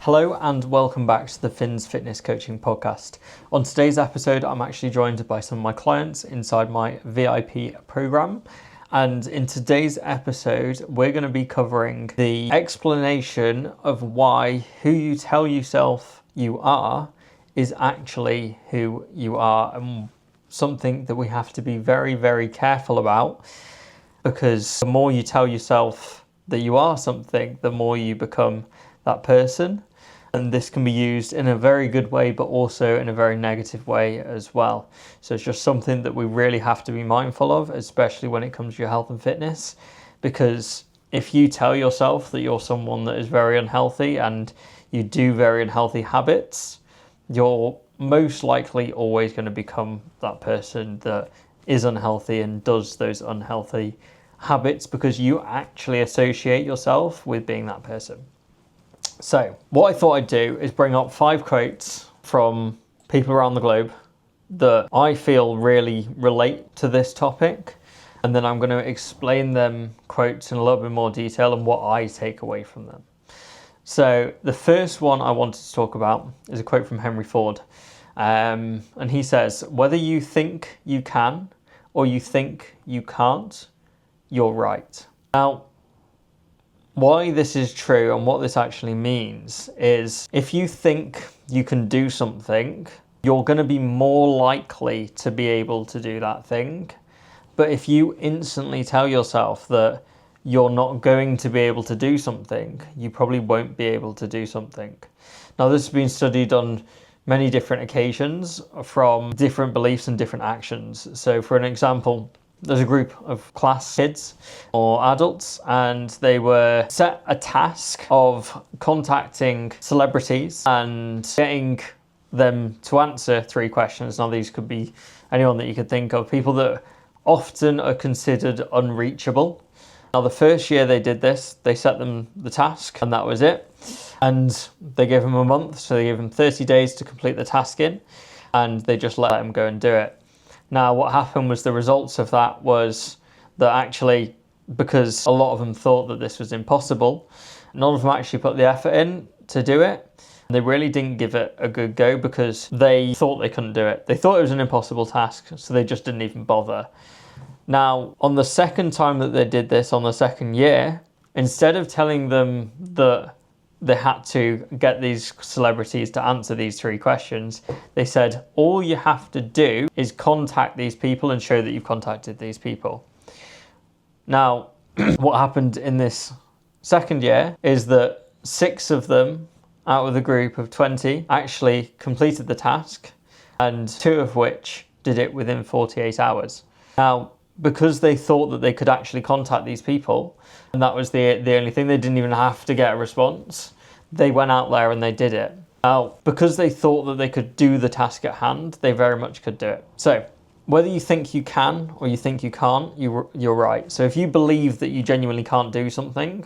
Hello and welcome back to the Finn's Fitness Coaching Podcast. On today's episode, I'm actually joined by some of my clients inside my VIP program. And in today's episode, we're going to be covering the explanation of why who you tell yourself you are is actually who you are, and something that we have to be very, very careful about, because the more you tell yourself that you are something, the more you become that person. And this can be used in a very good way, but also in a very negative way as well. So it's just something that we really have to be mindful of, especially when it comes to your health and fitness. Because if you tell yourself that you're someone that is very unhealthy and you do very unhealthy habits, you're most likely always going to become that person that is unhealthy and does those unhealthy habits, because you actually associate yourself with being that person. So what I thought I'd do is bring up 5 quotes from people around the globe that I feel really relate to this topic. And then I'm going to explain them quotes in a little bit more detail and what I take away from them. So the first one I wanted to talk about is a quote from Henry Ford. And he says, "Whether you think you can or you think you can't, you're right." Now, why this is true and what this actually means is, if you think you can do something, you're going to be more likely to be able to do that thing. But if you instantly tell yourself that you're not going to be able to do something, you probably won't be able to do something. Now, this has been studied on many different occasions from different beliefs and different actions. So for an example, there's a group of class kids or adults, and they were set a task of contacting celebrities and getting them to answer 3 questions. Now, these could be anyone that you could think of, people that often are considered unreachable. Now, the first year they did this, they set them the task and that was it. And they gave them a month, so they gave them 30 days to complete the task in, and they just let them go and do it. Now, what happened was, the results of that was that actually, because a lot of them thought that this was impossible, none of them actually put the effort in to do it. They really didn't give it a good go because they thought they couldn't do it. They thought it was an impossible task, so they just didn't even bother. Now, on the second time that they did this, on the second year, instead of telling them that they had to get these celebrities to answer these 3 questions, they said, all you have to do is contact these people and show that you've contacted these people. Now, what happened in this second year is that 6 of them out of the group of 20 actually completed the task, and 2 of which did it within 48 hours. Now, because they thought that they could actually contact these people, and that was the only thing, they didn't even have to get a response, they went out there and they did it. Now, because they thought that they could do the task at hand, they very much could do it. So, whether you think you can or you think you can't, you're right. So if you believe that you genuinely can't do something,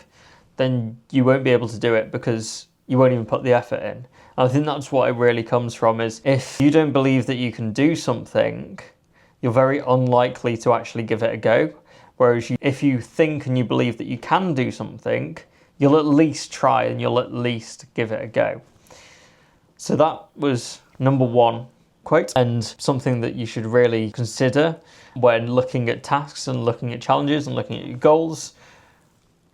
then you won't be able to do it because you won't even put the effort in. And I think that's what it really comes from, is if you don't believe that you can do something, you're very unlikely to actually give it a go. Whereas if you think and you believe that you can do something, you'll at least try and you'll at least give it a go. So that was number 1 quote, and something that you should really consider when looking at tasks and looking at challenges and looking at your goals.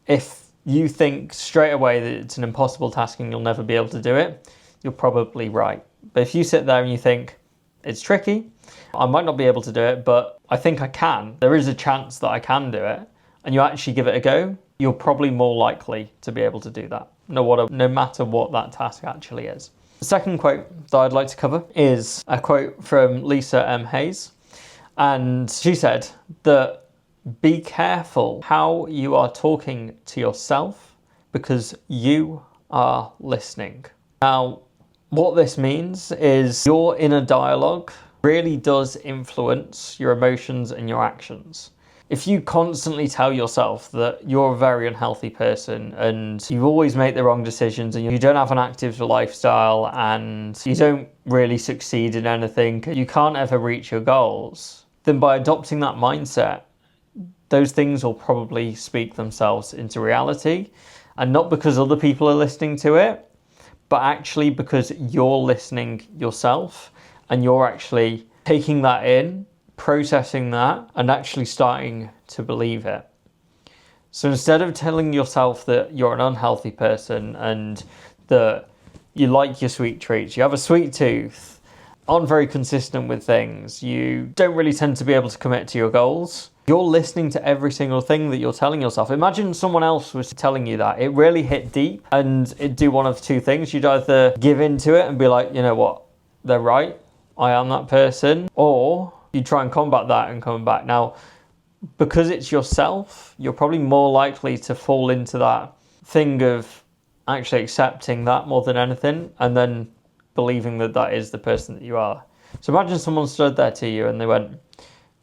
If you think straight away that it's an impossible task and you'll never be able to do it, you're probably right. But if you sit there and you think, it's tricky, I might not be able to do it, but I think I can, there is a chance that I can do it, and you actually give it a go, you're probably more likely to be able to do that, no matter what that task actually is. The second quote that I'd like to cover is a quote from Lisa M. Hayes. And she said that, be careful how you are talking to yourself, because you are listening. Now, what this means is your inner dialogue really does influence your emotions and your actions. If you constantly tell yourself that you're a very unhealthy person and you always make the wrong decisions and you don't have an active lifestyle and you don't really succeed in anything, you can't ever reach your goals, then by adopting that mindset, those things will probably speak themselves into reality. And not because other people are listening to it, but actually because you're listening yourself and you're actually taking that in, processing that, and actually starting to believe it. So instead of telling yourself that you're an unhealthy person and that you like your sweet treats, you have a sweet tooth, aren't very consistent with things, you don't really tend to be able to commit to your goals, you're listening to every single thing that you're telling yourself. Imagine someone else was telling you that. It really hit deep, and it'd do one of two things. You'd either give into it and be like, you know what, they're right, I am that person, or you try and combat that and come back. Now, because it's yourself, you're probably more likely to fall into that thing of actually accepting that more than anything, and then believing that that is the person that you are. So imagine someone stood there to you and they went,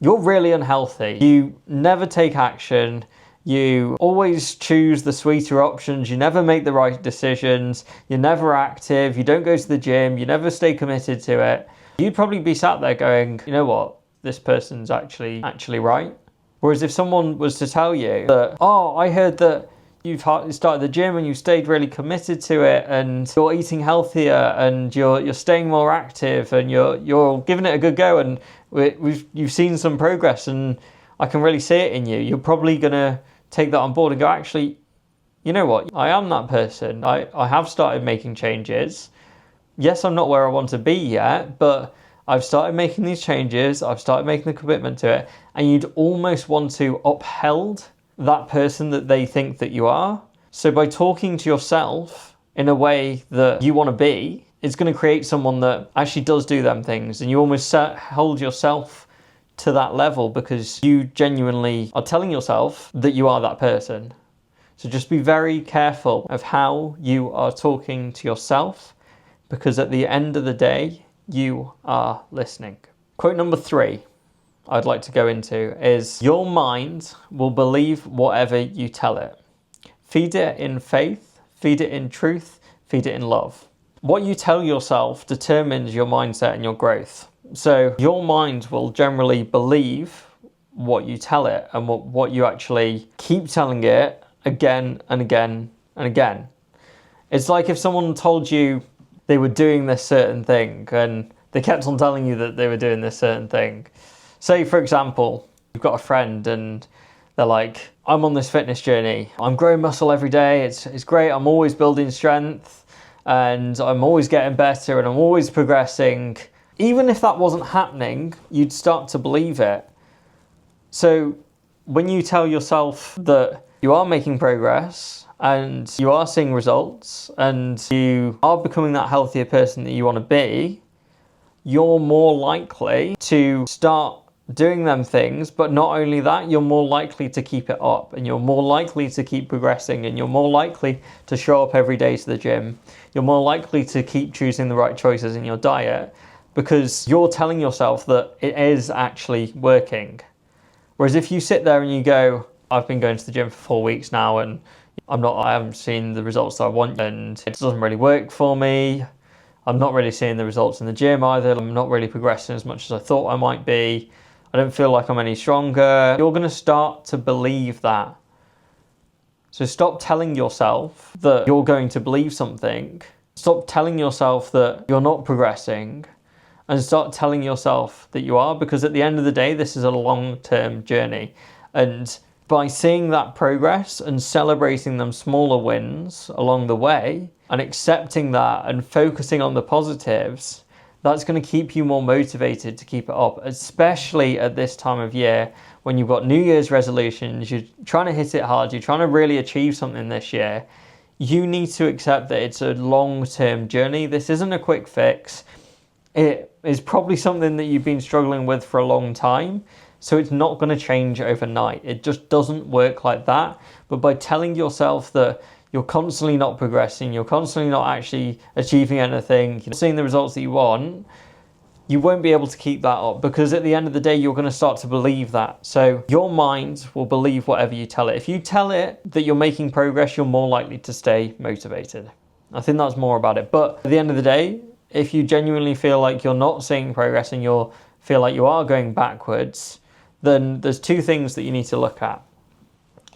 you're really unhealthy. You never take action. You always choose the sweeter options. You never make the right decisions. You're never active. You don't go to the gym. You never stay committed to it. You'd probably be sat there going, you know what? This person's actually right. Whereas if someone was to tell you that, oh, I heard that you've started the gym and you've stayed really committed to it and you're eating healthier and you're staying more active and you're giving it a good go and you've seen some progress and I can really see it in you, you're probably going to take that on board and go, actually, you know what, I am that person. I have started making changes. Yes, I'm not where I want to be yet, but I've started making these changes. I've started making the commitment to it. And you'd almost want to upheld that person that they think that you are. So by talking to yourself in a way that you want to be, it's going to create someone that actually does do them things. And you almost hold yourself to that level because you genuinely are telling yourself that you are that person. So just be very careful of how you are talking to yourself, because at the end of the day, you are listening. Quote number 3 I'd like to go into is, your mind will believe whatever you tell it. Feed it in faith, feed it in truth, feed it in love. What you tell yourself determines your mindset and your growth. So your mind will generally believe what you tell it and what you actually keep telling it again and again and again. It's like if someone told you they were doing this certain thing and they kept on telling you that they were doing this certain thing. Say, for example, you've got a friend and they're like, I'm on this fitness journey. I'm growing muscle every day. It's great. I'm always building strength and I'm always getting better and I'm always progressing. Even if that wasn't happening, you'd start to believe it. So when you tell yourself that you are making progress and you are seeing results and you are becoming that healthier person that you want to be, you're more likely to start doing them things. But not only that, you're more likely to keep it up and you're more likely to keep progressing and you're more likely to show up every day to the gym. You're more likely to keep choosing the right choices in your diet because you're telling yourself that it is actually working. Whereas if you sit there and you go, I've been going to the gym for 4 weeks now and I haven't seen the results that I want and it doesn't really work for me. I'm not really seeing the results in the gym either. I'm not really progressing as much as I thought I might be. I don't feel like I'm any stronger. You're going to start to believe that. So stop telling yourself that you're going to believe something. Stop telling yourself that you're not progressing and start telling yourself that you are, because at the end of the day, this is a long-term journey. And by seeing that progress and celebrating them smaller wins along the way and accepting that and focusing on the positives, that's going to keep you more motivated to keep it up, especially at this time of year when you've got New Year's resolutions, you're trying to hit it hard, you're trying to really achieve something this year. You need to accept that it's a long-term journey. This isn't a quick fix. It is probably something that you've been struggling with for a long time. So it's not going to change overnight. It just doesn't work like that. But by telling yourself that you're constantly not progressing, you're constantly not actually achieving anything, you're not seeing the results that you want, you won't be able to keep that up, because at the end of the day, you're going to start to believe that. So your mind will believe whatever you tell it. If you tell it that you're making progress, you're more likely to stay motivated. I think that's more about it. But at the end of the day, if you genuinely feel like you're not seeing progress and you feel like you are going backwards, then there's two things that you need to look at.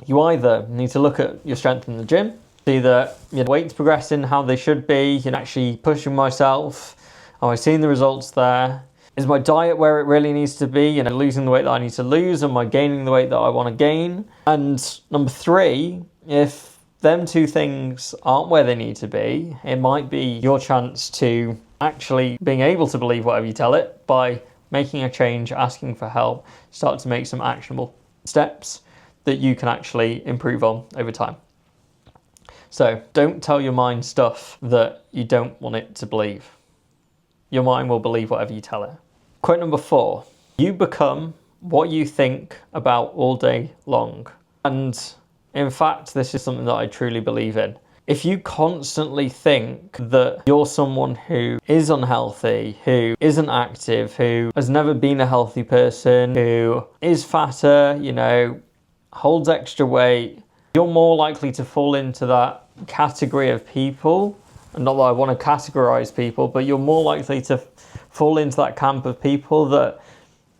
You either need to look at your strength in the gym, See that weight's progressing how they should be, actually pushing myself. Am I seeing the results there? Is my diet where it really needs to be? Losing the weight that I need to lose? Am I gaining the weight that I want to gain? And number 3, if them 2 things aren't where they need to be, it might be your chance to actually being able to believe whatever you tell it by making a change, asking for help, start to make some actionable steps that you can actually improve on over time. So don't tell your mind stuff that you don't want it to believe. Your mind will believe whatever you tell it. Quote number 4, you become what you think about all day long. And in fact, this is something that I truly believe in. If you constantly think that you're someone who is unhealthy, who isn't active, who has never been a healthy person, who is fatter, holds extra weight, you're more likely to fall into that category of people. And not that I want to categorize people, but you're more likely to fall into that camp of people that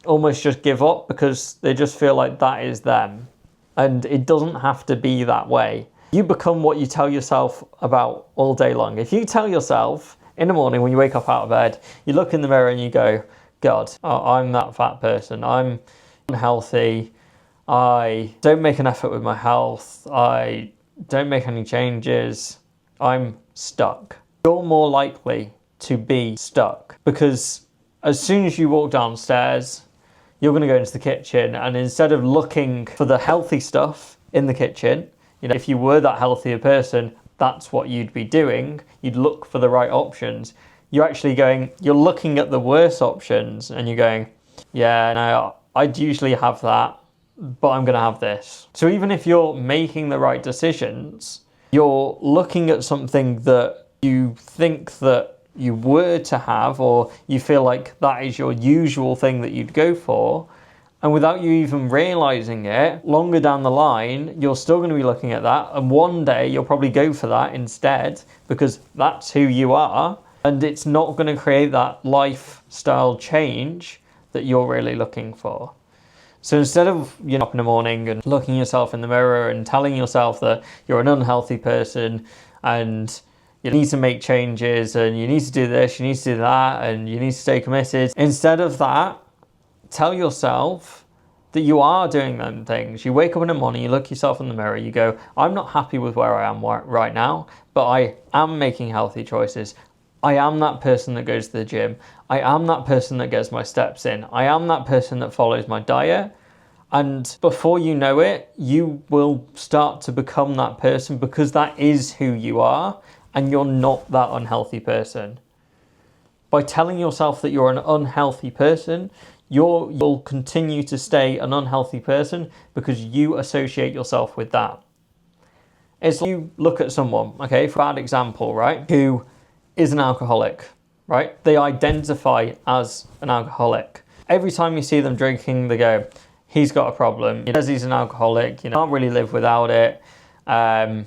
almost just give up because they just feel like that is them. And it doesn't have to be that way. You become what you tell yourself about all day long. If you tell yourself in the morning when you wake up out of bed, you look in the mirror and you go, God, I'm that fat person. I'm unhealthy. I don't make an effort with my health. I don't make any changes. I'm stuck. You're more likely to be stuck because as soon as you walk downstairs, you're going to go into the kitchen, and instead of looking for the healthy stuff in the kitchen, if you were that healthier person, that's what you'd be doing. You'd look for the right options. You're looking at the worst options and you're going, yeah, no, I'd usually have that, but I'm going to have this. So even if you're making the right decisions, you're looking at something that you think that you were to have, or you feel like that is your usual thing that you'd go for, and without you even realizing it, longer down the line, you're still going to be looking at that, and one day you'll probably go for that instead because that's who you are, and it's not going to create that lifestyle change that you're really looking for. So instead of up in the morning and looking yourself in the mirror and telling yourself that you're an unhealthy person and you need to make changes and you need to do this, you need to do that, and you need to stay committed, instead of that, tell yourself that you are doing them things. You wake up in the morning, you look yourself in the mirror, you go, I'm not happy with where I am right now, but I am making healthy choices. I am that person that goes to the gym. I am that person that gets my steps in. I am that person that follows my diet. And before you know it, you will start to become that person because that is who you are, and you're not that unhealthy person. By telling yourself that you're an unhealthy person, you'll continue to stay an unhealthy person because you associate yourself with that. It's like you look at someone, okay, for bad example, right, who is an alcoholic, right? They identify as an alcoholic. Every time you see them drinking, they go, he's got a problem. He says he's an alcoholic, can't really live without it.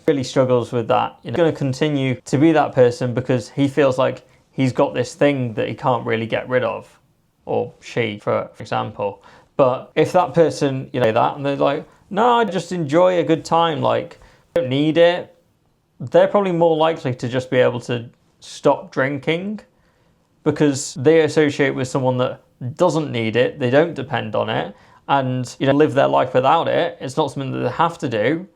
Really struggles with that. He's going to continue to be that person because he feels like he's got this thing that he can't really get rid of, or she, for example. But if that person, that, and they're like, no, I just enjoy a good time, I don't need it, they're probably more likely to just be able to stop drinking because they associate with someone that doesn't need it, they don't depend on it, and live their life without it. It's not something that they have to do.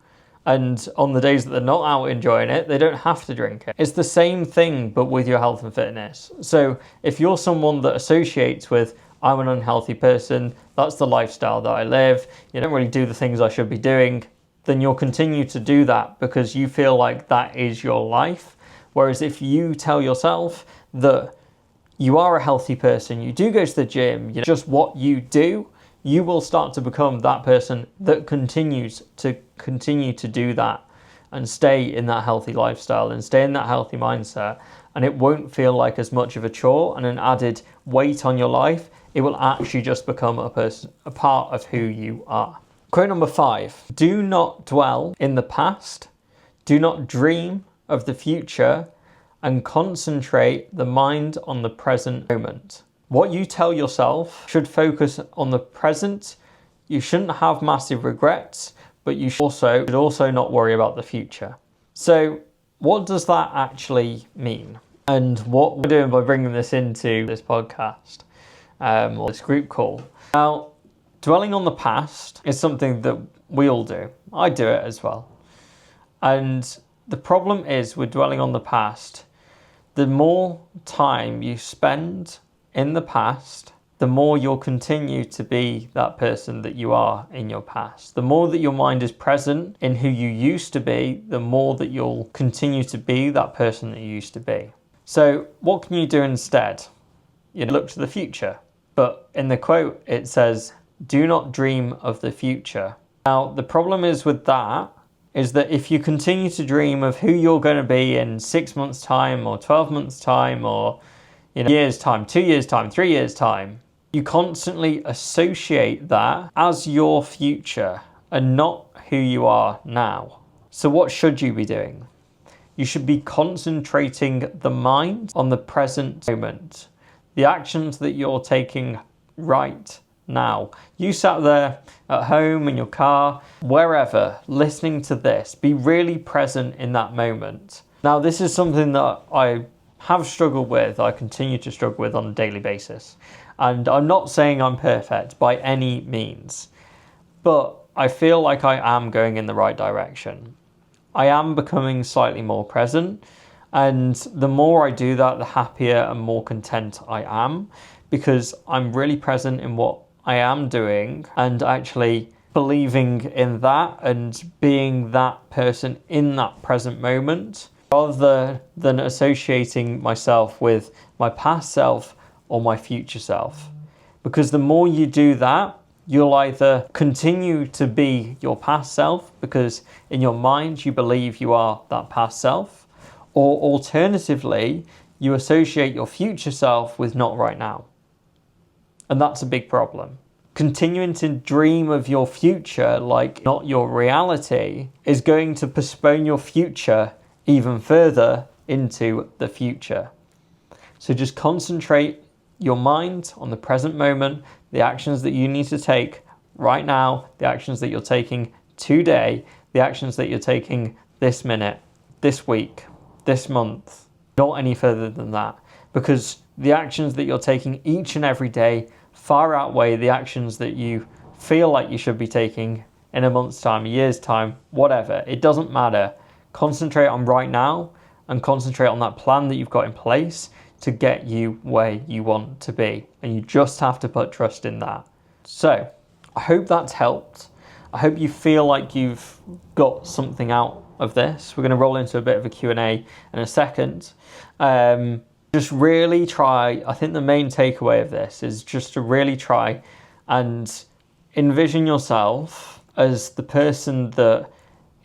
And on the days that they're not out enjoying it, they don't have to drink it. It's the same thing, but with your health and fitness. So if you're someone that associates with, I'm an unhealthy person, that's the lifestyle that I live, you don't really do the things I should be doing, then you'll continue to do that because you feel like that is your life. Whereas if you tell yourself that you are a healthy person, you do go to the gym, just what you do, you will start to become that person that continues to do that and stay in that healthy lifestyle and stay in that healthy mindset. And it won't feel like as much of a chore and an added weight on your life. It will actually just become a part of who you are. Quote number 5, do not dwell in the past, do not dream of the future, and concentrate the mind on the present moment. What you tell yourself should focus on the present. You shouldn't have massive regrets, but you should also not worry about the future. So what does that actually mean? And what we're doing by bringing this into this podcast or this group call. Now, dwelling on the past is something that we all do. I do it as well. And the problem is with dwelling on the past, the more time you spend in the past, the more you'll continue to be that person that you are in your past. The more that your mind is present in who you used to be, the more that you'll continue to be that person that you used to be. So what can you do instead? You look to the future. But in the quote, it says, "Do not dream of the future." Now, the problem is with that is that if you continue to dream of who you're going to be in 6 months' time or 12 months' time or years' time, 2 years' time, 3 years' time, you constantly associate that as your future and not who you are now. So what should you be doing? You should be concentrating the mind on the present moment, the actions that you're taking right now. You sat there at home, in your car, wherever, listening to this. Be really present in that moment. Now, this is something that I have struggled with, I continue to struggle with on a daily basis. And I'm not saying I'm perfect by any means, but I feel like I am going in the right direction. I am becoming slightly more present, and the more I do that, the happier and more content I am, because I'm really present in what I am doing and actually believing in that and being that person in that present moment, rather than associating myself with my past self or my future self. Because the more you do that, you'll either continue to be your past self because in your mind you believe you are that past self, or alternatively, you associate your future self with not right now. And that's a big problem. Continuing to dream of your future like not your reality is going to postpone your future even further into the future. So just concentrate your mind on the present moment, the actions that you need to take right now, the actions that you're taking today, the actions that you're taking this minute, this week, this month, not any further than that. Because the actions that you're taking each and every day far outweigh the actions that you feel like you should be taking in a month's time, a year's time, whatever. It doesn't matter. Concentrate on right now and concentrate on that plan that you've got in place to get you where you want to be. And you just have to put trust in that. So I hope that's helped. I hope you feel like you've got something out of this. We're going to roll into a bit of a Q&A in a second. Just really try, I think the main takeaway of this is just to really try and envision yourself as the person that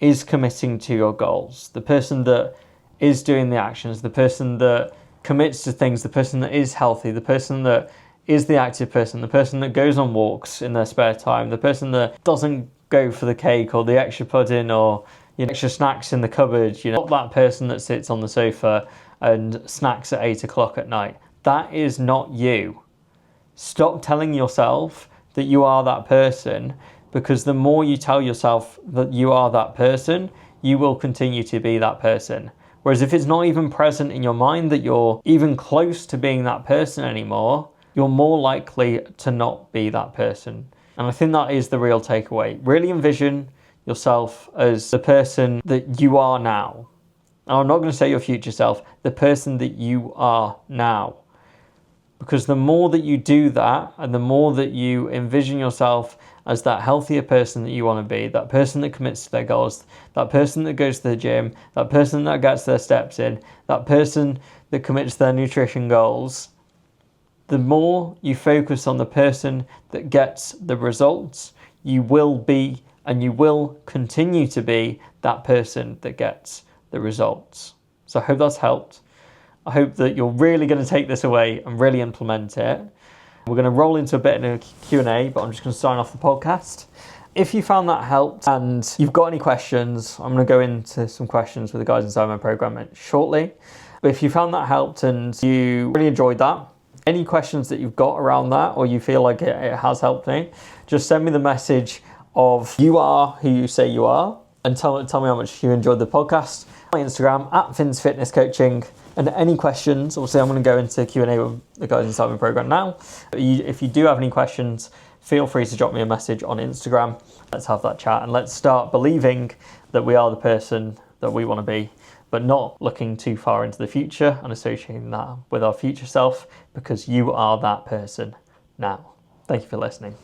is committing to your goals, the person that is doing the actions, the person that commits to things, the person that is healthy, the person that is the active person, the person that goes on walks in their spare time, the person that doesn't go for the cake or the extra pudding or extra snacks in the cupboard, not that person that sits on the sofa and snacks at 8 o'clock at night. That is not you. Stop telling yourself that you are that person, because the more you tell yourself that you are that person, you will continue to be that person. Whereas if it's not even present in your mind that you're even close to being that person anymore, you're more likely to not be that person. And I think that is the real takeaway. Really envision yourself as the person that you are now. And I'm not going to say your future self, the person that you are now. Because the more that you do that, and the more that you envision yourself as that healthier person that you want to be, that person that commits to their goals, that person that goes to the gym, that person that gets their steps in, that person that commits to their nutrition goals, the more you focus on the person that gets the results, you will be and you will continue to be that person that gets the results. So I hope that's helped. I hope that you're really going to take this away and really implement it. We're going to roll into a bit in a Q&A, but I'm just going to sign off the podcast. If you found that helped and you've got any questions, I'm going to go into some questions with the guys inside my program shortly. But if you found that helped and you really enjoyed that, any questions that you've got around that, or you feel like it has helped me, just send me the message of you are who you say you are, and tell me how much you enjoyed the podcast, My Instagram at Finn's Fitness Coaching. And any questions, obviously I'm going to go into Q&A with the guys inside my program now. If you do have any questions, feel free to drop me a message on Instagram. Let's have that chat and let's start believing that we are the person that we want to be, but not looking too far into the future and associating that with our future self, because you are that person now. Thank you for listening.